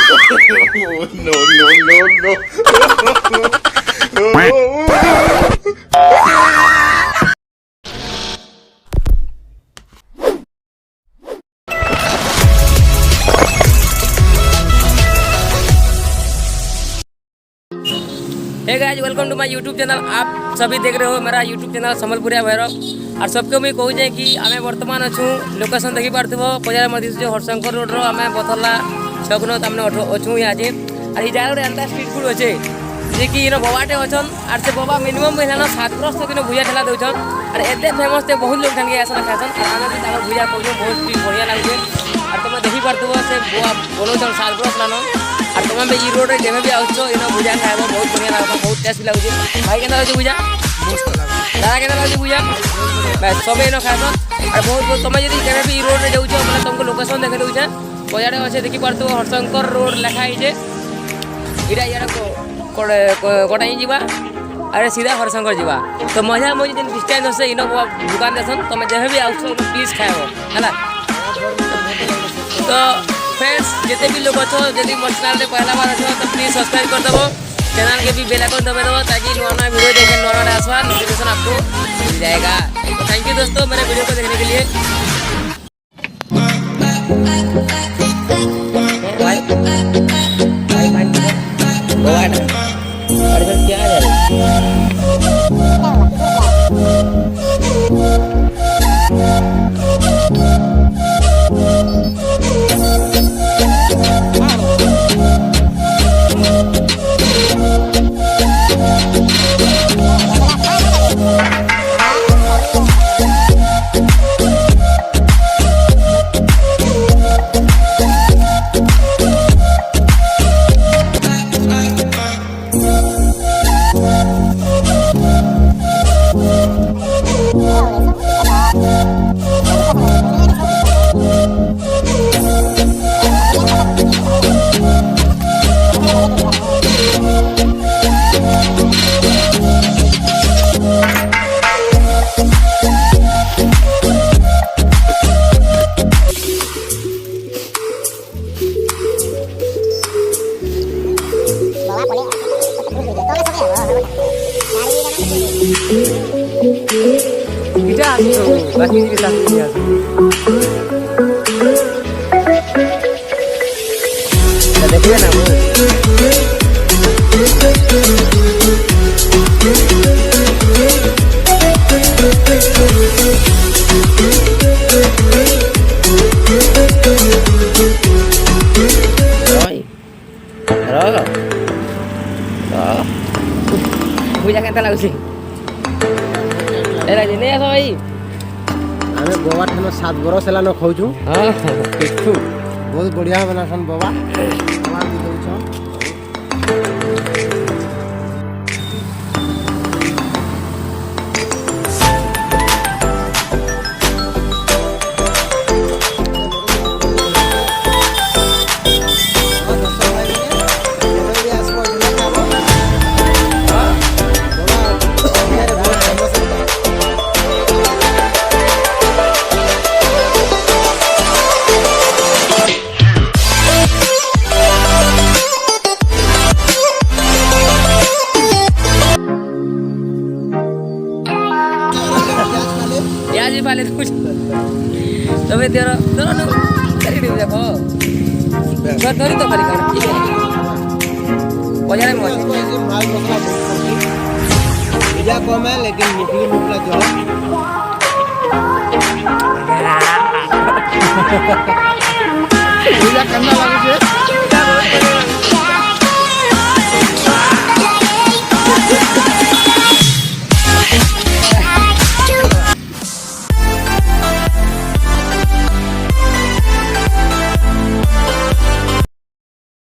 Hey guys, welcome to my YouTube channel. आप सभी देख रहे हो मेरा यूट्यूब चैनल संबलपुरिया भैरव। और सबको मुझे कहूँ कि आम बर्तमान अच्छू लोकेशन देखी पार्थ्व पजार मध्य जो हरिशंकर रोड्र आम बथला छकन तमें अच्छू आज। और ये जगह एंता स्ट्रीट फूड अच्छे जे कि बबाटे अच्छन और से बबा मिनिमम महीना 7 वर्ष तक भुजा ठेला दौन। और एत फेमस थे बहुत लोग ठान आसन खासन और आम भी भुजा कर बहुत बढ़िया लगे। और तुम देखी पार्थ्व से बुआ बनाऊन 7 वर्ष लान। और तुम भी रोड जब भी आस भुजा खाए बहुत बढ़िया लगता, बहुत टेस्ट भी लगे। भाई के भुजा दादा के लगे भुजा सब इन खासन। और बहुत तुम जब जब भी रोड में जाऊँ मैंने तुमको लोकेशन देखे दूचे बजार अच्छे देखी पार्थ्व हरिशंकर रोड लिखाई इटा कटाई जावा अरे सीधा हरिशंकर जावा। तो मजा मजी जो डिस्टेंस अच्छे इन दुकान देसन तुम जब भी आस प्लीज खाए है। तो फ्रेंड्स जिते भी लोग अच्छो यदि मोर चैनल में पहला बार अच्छो तो प्लीज सब्सक्राइब कर देव, चैनल के भी बेल आइकन दबा दो ताकि नया नया वीडियो देखें नया आसवा नोटिफिकेशन आपको मिल जाएगा। तो थैंक यू दोस्तों मेरे वीडियो को देखने के लिए। क्या बाकी के साथ देखिए ना पूजा केता लाଗୁଛି एरा जे नै आसो भाई आमे गोवा ठानो 7 बरस हेला न खाउछु। हां किछु बहुत बढ़िया बनासन बाबा सामान दी दउछ। पाले कुछ तबे तेरा दोनों ने करी दी देखो घर धरी तो करी कर ठीक है बाजार में माल मसला पिज्जा कम है लेकिन मुखली मुखला जो पिज्जा करना लगे